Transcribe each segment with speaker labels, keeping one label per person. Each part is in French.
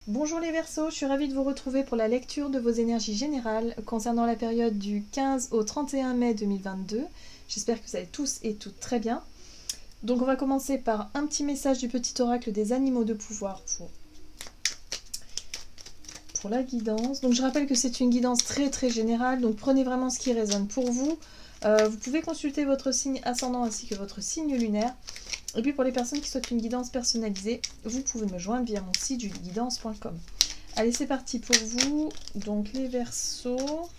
Speaker 1: Bonjour les Verseaux, je suis ravie de vous retrouver pour la lecture de vos énergies générales concernant la période du 15 au 31 mai 2022. J'espère que vous allez tous et toutes très bien. Donc on va commencer par un petit message du petit oracle des animaux de pouvoir pour la guidance. Donc je rappelle que c'est une guidance très générale, donc prenez vraiment ce qui résonne pour vous. Vous pouvez consulter votre signe ascendant ainsi que votre signe lunaire. Et puis pour les personnes qui souhaitent une guidance personnalisée, vous pouvez me joindre via mon site julieguidance.com. Allez, c'est parti pour vous. Donc les Verseaux.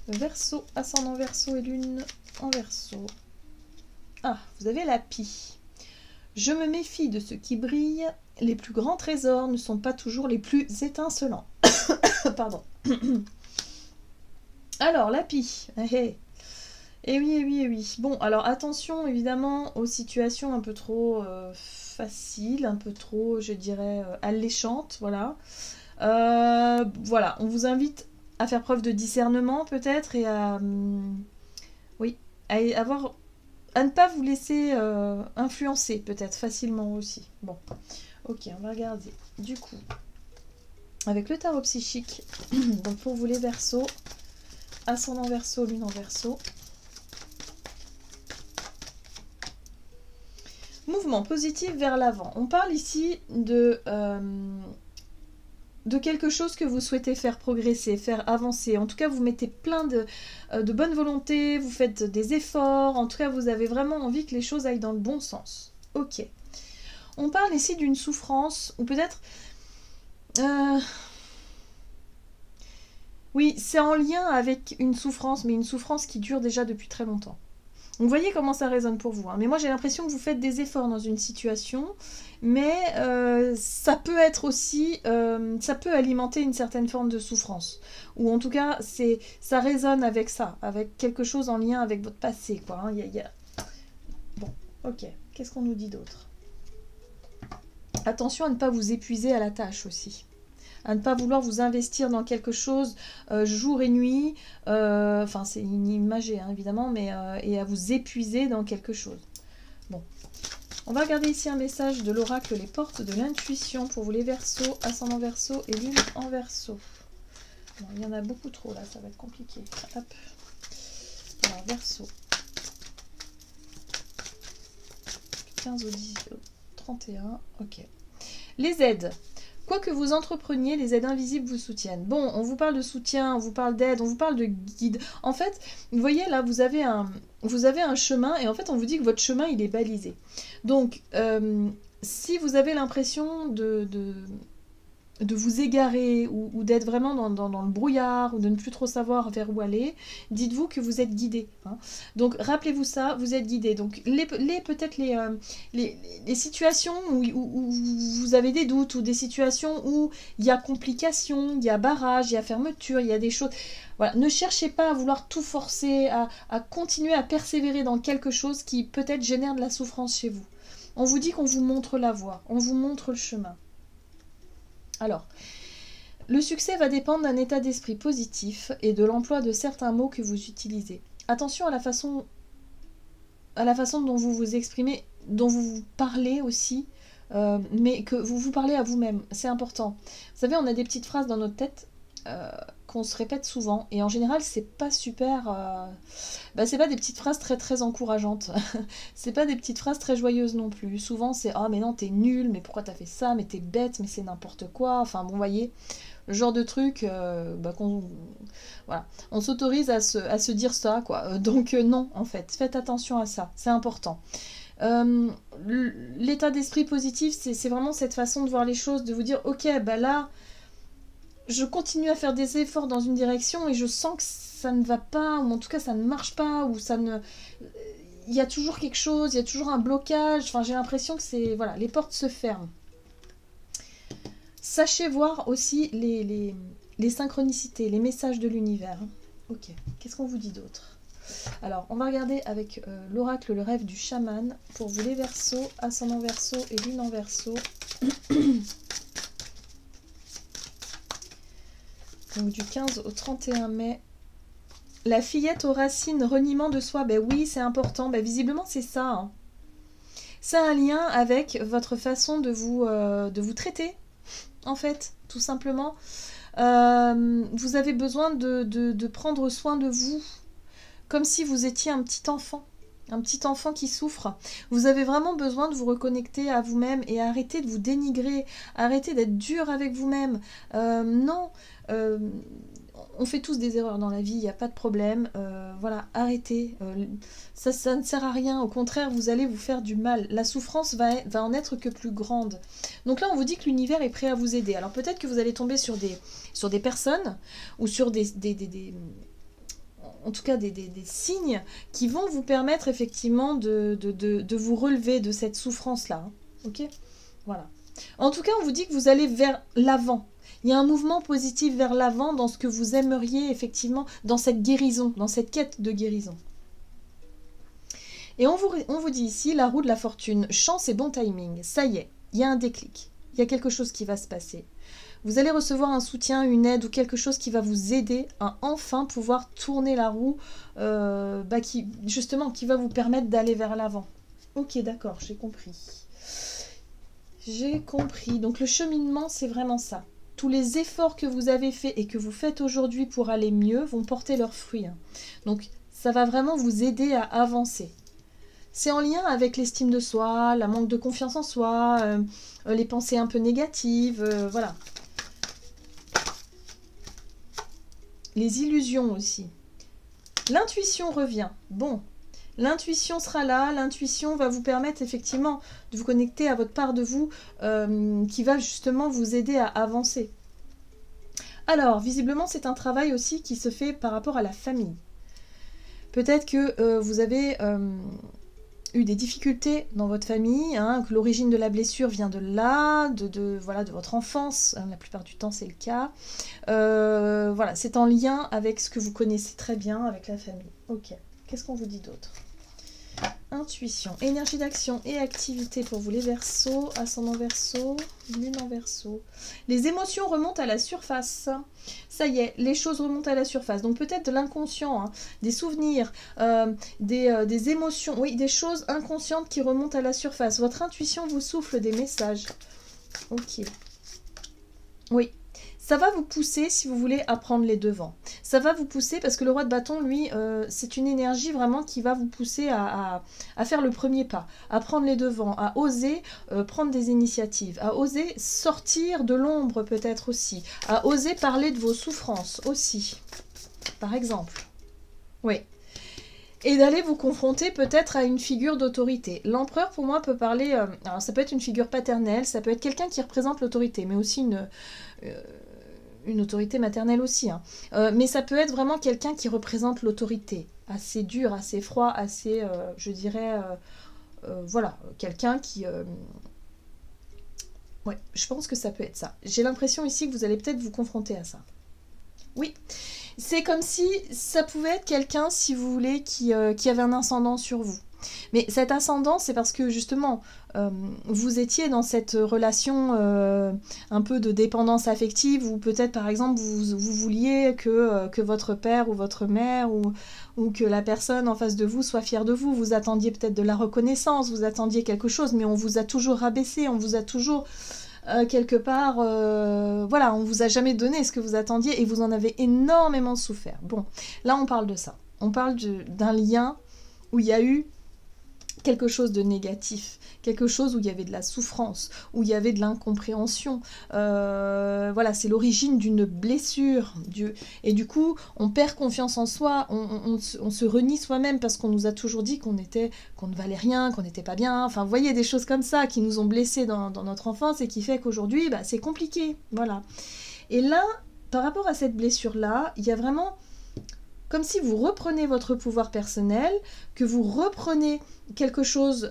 Speaker 1: Verseau, ascendant Verseau et lune en Verseau. Ah, vous avez la pie. Je me méfie de ce qui brille. Les plus grands trésors ne sont pas toujours les plus étincelants. Pardon. Alors, la pie. Eh oui. Bon, alors attention évidemment aux situations un peu trop faciles, un peu trop, je dirais, alléchantes, voilà. Voilà, on vous invite à faire preuve de discernement peut-être et à ne pas vous laisser influencer peut-être facilement aussi. Bon, ok, on va regarder du coup avec le tarot psychique. Donc pour vous les Verseaux, ascendant Verseau, lune en Verseau. Mouvement positif vers l'avant. On parle ici de quelque chose que vous souhaitez faire progresser, faire avancer. En tout cas, vous mettez plein de bonne volonté, vous faites des efforts. En tout cas, vous avez vraiment envie que les choses aillent dans le bon sens. Ok. On parle ici d'une souffrance, ou peut-être... Oui, c'est en lien avec une souffrance, mais une souffrance qui dure déjà depuis très longtemps. Donc, vous voyez comment ça résonne pour vous. Hein. Mais moi, j'ai l'impression que vous faites des efforts dans une situation, mais ça peut être aussi... ça peut alimenter une certaine forme de souffrance. Ou en tout cas, ça résonne avec ça, avec quelque chose en lien avec votre passé, quoi. Hein. Bon, ok. Qu'est-ce qu'on nous dit d'autre? Attention à ne pas vous épuiser à la tâche aussi. À ne pas vouloir vous investir dans quelque chose jour et nuit, enfin c'est imagé hein, évidemment, mais et à vous épuiser dans quelque chose. Bon, on va regarder ici un message de l'oracle Les Portes de l'Intuition pour vous les Verseaux, ascendant Verseau et lune en Verseau. Bon, il y en a beaucoup trop là, ça va être compliqué. Hop. Alors Verseau. 15 au 10, 31, ok. Les aides. Quoi que vous entrepreniez, les aides invisibles vous soutiennent. Bon, on vous parle de soutien, on vous parle d'aide, on vous parle de guide. En fait, vous voyez là, vous avez un chemin et en fait, on vous dit que votre chemin, il est balisé. Donc, si vous avez l'impression de vous égarer ou d'être vraiment dans le brouillard ou de ne plus trop savoir vers où aller, dites-vous que vous êtes guidé. Hein. Donc rappelez-vous ça, vous êtes guidé. Donc peut-être les situations où vous avez des doutes ou des situations où il y a complications, il y a barrage, il y a fermeture, il y a des choses... Voilà. Ne cherchez pas à vouloir tout forcer, à continuer à persévérer dans quelque chose qui peut-être génère de la souffrance chez vous. On vous dit qu'on vous montre la voie, on vous montre le chemin. Alors, le succès va dépendre d'un état d'esprit positif et de l'emploi de certains mots que vous utilisez. Attention à la façon dont vous vous exprimez, dont vous parlez aussi, mais que vous parlez à vous-même, c'est important. Vous savez, on a des petites phrases dans notre tête qu'on se répète souvent, et en général, c'est pas super... c'est pas des petites phrases très encourageantes. C'est pas des petites phrases très joyeuses non plus. Souvent, c'est « Ah, mais non, t'es nul, mais pourquoi t'as fait ça? Mais t'es bête, mais c'est n'importe quoi. » Enfin, bon, vous voyez, le genre de truc voilà. On s'autorise à se dire ça, quoi. Donc, non, en fait. Faites attention à ça. C'est important. L'état d'esprit positif, c'est vraiment cette façon de voir les choses, de vous dire « Ok, là... » je continue à faire des efforts dans une direction et je sens que ça ne va pas, ou en tout cas ça ne marche pas, ou ça ne... Il y a toujours quelque chose, il y a toujours un blocage, enfin j'ai l'impression que c'est... Voilà, les portes se ferment. Sachez voir aussi les synchronicités, les messages de l'univers. Ok, qu'est-ce qu'on vous dit d'autre? Alors, on va regarder avec l'oracle Le Rêve du Chaman, pour vous les Verseaux, ascendant Verseau et lune en Verseau. Donc du 15 au 31 mai. La fillette aux racines, reniement de soi. Ben oui, c'est important. Ben visiblement, c'est ça. Hein. ça a un lien avec votre façon de vous traiter, en fait, tout simplement. Vous avez besoin de prendre soin de vous, comme si vous étiez un petit enfant qui souffre. Vous avez vraiment besoin de vous reconnecter à vous-même et arrêter de vous dénigrer, arrêter d'être dur avec vous-même. Non, on fait tous des erreurs dans la vie, il n'y a pas de problème. Voilà, arrêtez. Ça ne sert à rien. Au contraire, vous allez vous faire du mal. La souffrance va en être que plus grande. Donc là, on vous dit que l'univers est prêt à vous aider. Alors peut-être que vous allez tomber sur des personnes ou sur en tout cas des signes qui vont vous permettre effectivement de vous relever de cette souffrance-là. Hein. Ok ? Voilà. En tout cas, on vous dit que vous allez vers l'avant. Il y a un mouvement positif vers l'avant dans ce que vous aimeriez effectivement, dans cette guérison, dans cette quête de guérison. Et on vous dit ici, la roue de la fortune, chance et bon timing. Ça y est, il y a un déclic. Il y a quelque chose qui va se passer. Vous allez recevoir un soutien, une aide ou quelque chose qui va vous aider à enfin pouvoir tourner la roue, qui va vous permettre d'aller vers l'avant. Ok, d'accord, j'ai compris. J'ai compris. Donc le cheminement, c'est vraiment ça. Tous les efforts que vous avez faits et que vous faites aujourd'hui pour aller mieux vont porter leurs fruits. Hein. Donc ça va vraiment vous aider à avancer. C'est en lien avec l'estime de soi, la manque de confiance en soi, les pensées un peu négatives, voilà. Les illusions aussi. L'intuition revient. Bon, l'intuition sera là, l'intuition va vous permettre effectivement de vous connecter à votre part de vous qui va justement vous aider à avancer. Alors, visiblement, c'est un travail aussi qui se fait par rapport à la famille. Peut-être que vous avez eu des difficultés dans votre famille, hein, que l'origine de la blessure vient de là, de votre enfance, la plupart du temps c'est le cas. Voilà, c'est en lien avec ce que vous connaissez très bien avec la famille. Ok, qu'est-ce qu'on vous dit d'autre? Intuition, énergie d'action et activité pour vous les Verseaux, ascendant Verseau, lune en Verseau. Les émotions remontent à la surface. Ça y est, les choses remontent à la surface. Donc peut-être de l'inconscient, hein, des souvenirs, des émotions, oui, des choses inconscientes qui remontent à la surface. Votre intuition vous souffle des messages. Ok. Oui. Ça va vous pousser si vous voulez à prendre les devants. Ça va vous pousser parce que le roi de bâton, lui, c'est une énergie vraiment qui va vous pousser à faire le premier pas, à prendre les devants, à oser prendre des initiatives, à oser sortir de l'ombre peut-être aussi, à oser parler de vos souffrances aussi, par exemple. Oui. Et d'aller vous confronter peut-être à une figure d'autorité. L'empereur, pour moi, peut parler... alors, ça peut être une figure paternelle, ça peut être quelqu'un qui représente l'autorité, mais aussi une autorité maternelle aussi. Hein. Mais ça peut être vraiment quelqu'un qui représente l'autorité. Assez dur, assez froid, assez, je dirais... voilà, quelqu'un qui... Ouais, je pense que ça peut être ça. J'ai l'impression ici que vous allez peut-être vous confronter à ça. Oui, c'est comme si ça pouvait être quelqu'un, si vous voulez, qui avait un ascendant sur vous. Mais cet ascendant, c'est parce que justement, vous étiez dans cette relation un peu de dépendance affective, ou peut-être par exemple, vous vouliez que votre père ou votre mère, ou que la personne en face de vous soit fière de vous. Vous attendiez peut-être de la reconnaissance, vous attendiez quelque chose, mais on vous a toujours rabaissé, on vous a toujours... quelque part, voilà, on vous a jamais donné ce que vous attendiez et vous en avez énormément souffert. Bon, là on parle de ça. On parle d'un lien où il y a eu quelque chose de négatif, quelque chose où il y avait de la souffrance, où il y avait de l'incompréhension. Voilà, c'est l'origine d'une blessure. Et du coup, on perd confiance en soi, on se renie soi-même parce qu'on nous a toujours dit qu'on ne valait rien, qu'on n'était pas bien. Enfin, vous voyez, des choses comme ça qui nous ont blessés dans notre enfance et qui fait qu'aujourd'hui, bah, c'est compliqué. Voilà. Et là, par rapport à cette blessure-là, il y a vraiment... comme si vous reprenez votre pouvoir personnel, que vous reprenez quelque chose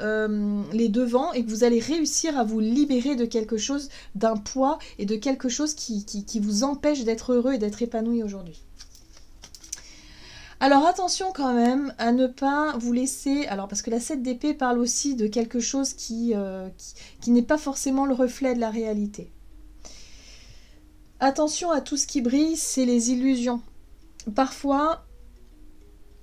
Speaker 1: les devants et que vous allez réussir à vous libérer de quelque chose, d'un poids et de quelque chose qui vous empêche d'être heureux et d'être épanoui aujourd'hui. Alors attention quand même à ne pas vous laisser... Alors parce que la 7 d'épée parle aussi de quelque chose qui n'est pas forcément le reflet de la réalité. Attention à tout ce qui brille, c'est les illusions. Parfois...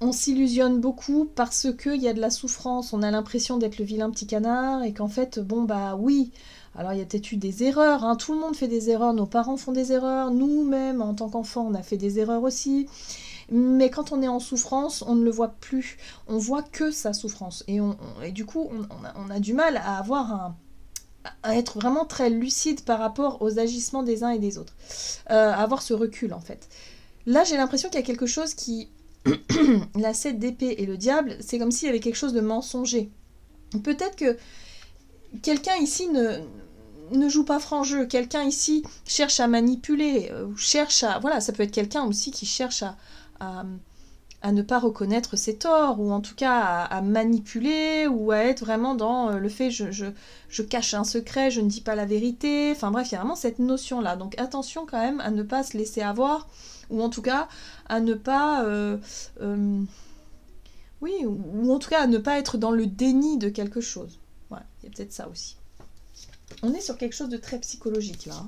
Speaker 1: on s'illusionne beaucoup parce qu'il y a de la souffrance, on a l'impression d'être le vilain petit canard et qu'en fait, bon bah oui, alors il y a peut-être eu des erreurs, hein, tout le monde fait des erreurs, nos parents font des erreurs, nous-mêmes en tant qu'enfants on a fait des erreurs aussi, mais quand on est en souffrance, on ne le voit plus, on voit que sa souffrance et du coup on a du mal à avoir à être vraiment très lucide par rapport aux agissements des uns et des autres, à avoir ce recul en fait. Là j'ai l'impression qu'il y a quelque chose qui... la 7 d'épée et le diable, c'est comme s'il y avait quelque chose de mensonger. Peut-être que quelqu'un ici ne joue pas franc jeu, quelqu'un ici cherche à manipuler, ou cherche à... Voilà, ça peut être quelqu'un aussi qui cherche à ne pas reconnaître ses torts, ou en tout cas à manipuler, ou à être vraiment dans le fait je cache un secret, je ne dis pas la vérité, enfin bref, il y a vraiment cette notion-là. Donc attention quand même à ne pas se laisser avoir, ou en tout cas à ne pas... oui, ou en tout cas à ne pas être dans le déni de quelque chose. Voilà, il y a peut-être ça aussi. On est sur quelque chose de très psychologique là.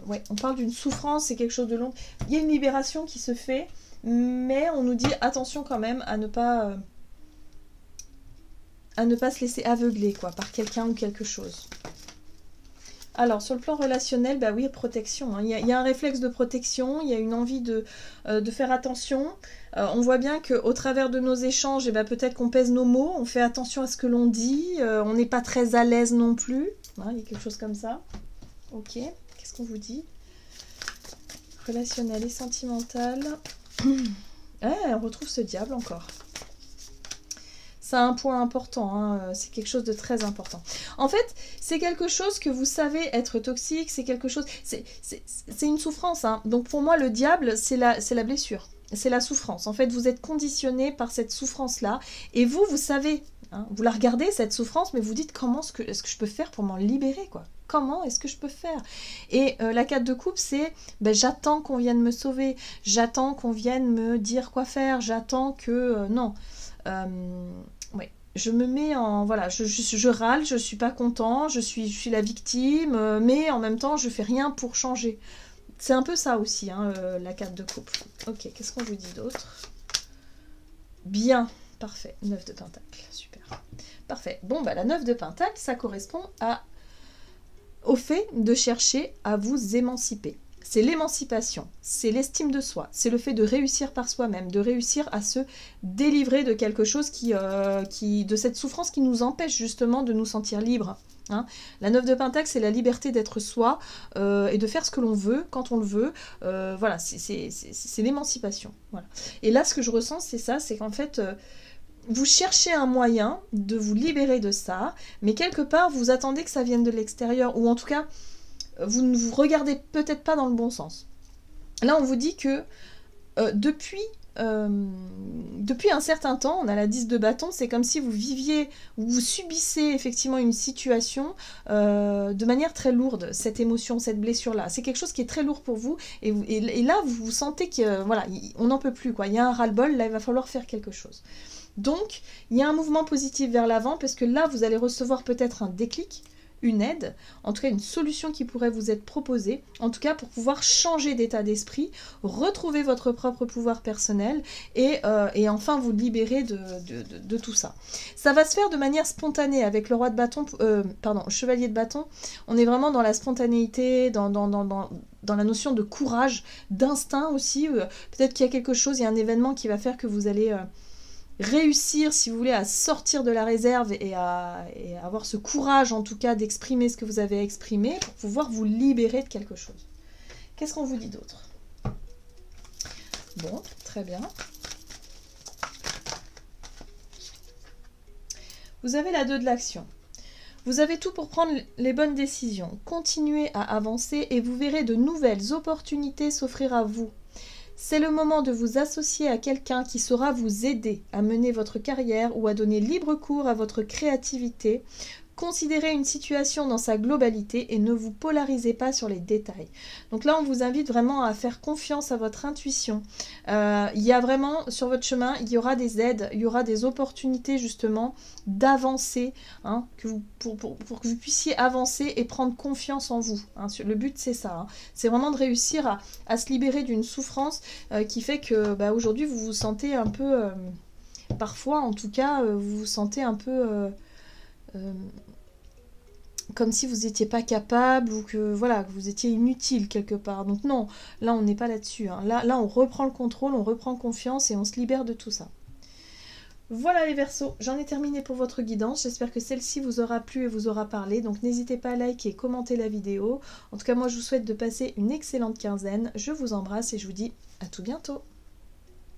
Speaker 1: Ouais, on parle d'une souffrance, c'est quelque chose de long. Il y a une libération qui se fait, mais on nous dit attention quand même à ne pas se laisser aveugler quoi, par quelqu'un ou quelque chose. Alors, sur le plan relationnel, bah oui, protection. Hein. Il y a un réflexe de protection, il y a une envie de faire attention. On voit bien qu'au travers de nos échanges, eh ben, peut-être qu'on pèse nos mots, on fait attention à ce que l'on dit, on n'est pas très à l'aise non plus. Hein, il y a quelque chose comme ça. Ok, qu'est-ce qu'on vous dit? Relationnel et sentimental. On retrouve ce diable encore. Ça a un point important, hein. C'est quelque chose de très important. En fait, c'est quelque chose que vous savez être toxique, c'est quelque chose... C'est une souffrance, hein. Donc pour moi, le diable, c'est la blessure, c'est la souffrance. En fait, vous êtes conditionné par cette souffrance-là, et vous savez, hein, vous la regardez, cette souffrance, mais vous dites comment est-ce que je peux faire pour m'en libérer, quoi. Comment est-ce que je peux faire? Et la 4 de coupe, c'est ben, j'attends qu'on vienne me sauver, j'attends qu'on vienne me dire quoi faire, j'attends que... non. Ouais, je me mets en... Voilà, je râle, je suis pas content, je suis la victime, mais en même temps, je fais rien pour changer. C'est un peu ça aussi, hein, la 4 de coupe. Ok, qu'est-ce qu'on vous dit d'autre? Bien, parfait. 9 de pentacle, super. Parfait. Bon, bah la 9 de pentacle, ça correspond au fait de chercher à vous émanciper. C'est l'émancipation, c'est l'estime de soi, c'est le fait de réussir par soi-même, de réussir à se délivrer de quelque chose de cette souffrance qui nous empêche justement de nous sentir libres. Hein. La 9 de pentacle, c'est la liberté d'être soi et de faire ce que l'on veut, quand on le veut. Voilà, c'est l'émancipation. Voilà. Et là, ce que je ressens, c'est ça, c'est qu'en fait... vous cherchez un moyen de vous libérer de ça, mais quelque part, vous attendez que ça vienne de l'extérieur, ou en tout cas... vous ne vous regardez peut-être pas dans le bon sens. Là, on vous dit que depuis un certain temps, on a la 10 de bâton, c'est comme si vous viviez, vous subissez effectivement une situation de manière très lourde, cette émotion, cette blessure-là. C'est quelque chose qui est très lourd pour vous, et là, vous sentez que, voilà, on n'en peut plus, quoi. Il y a un ras-le-bol, là, il va falloir faire quelque chose. Donc, il y a un mouvement positif vers l'avant, parce que là, vous allez recevoir peut-être un déclic, une aide, en tout cas une solution qui pourrait vous être proposée, en tout cas pour pouvoir changer d'état d'esprit, retrouver votre propre pouvoir personnel et enfin vous libérer de tout ça. Ça va se faire de manière spontanée avec le roi de bâton, chevalier de bâton. On est vraiment dans la spontanéité, dans la notion de courage, d'instinct aussi. Peut-être qu'il y a quelque chose, il y a un événement qui va faire que vous allez... réussir, si vous voulez, à sortir de la réserve et à avoir ce courage, en tout cas, d'exprimer ce que vous avez exprimé pour pouvoir vous libérer de quelque chose. Qu'est-ce qu'on vous dit d'autre? Bon, très bien. Vous avez la 2 de l'action. Vous avez tout pour prendre les bonnes décisions. Continuez à avancer et vous verrez de nouvelles opportunités s'offrir à vous. C'est le moment de vous associer à quelqu'un qui saura vous aider à mener votre carrière ou à donner libre cours à votre créativité Considérez une situation dans sa globalité et ne vous polarisez pas sur les détails. Donc là, on vous invite vraiment à faire confiance à votre intuition. Il y a vraiment, sur votre chemin, il y aura des aides, il y aura des opportunités justement d'avancer, hein, pour que vous puissiez avancer et prendre confiance en vous. Hein. Le but, c'est ça. Hein. C'est vraiment de réussir à se libérer d'une souffrance qui fait que aujourd'hui, vous vous sentez un peu, parfois en tout cas, vous vous sentez un peu... comme si vous n'étiez pas capable ou que voilà, que vous étiez inutile quelque part. Donc non, là on n'est pas là-dessus. Hein. Là on reprend le contrôle, on reprend confiance et on se libère de tout ça. Voilà les Verseaux, j'en ai terminé pour votre guidance. J'espère que celle-ci vous aura plu et vous aura parlé. Donc n'hésitez pas à liker et commenter la vidéo. En tout cas moi je vous souhaite de passer une excellente quinzaine. Je vous embrasse et je vous dis à tout bientôt.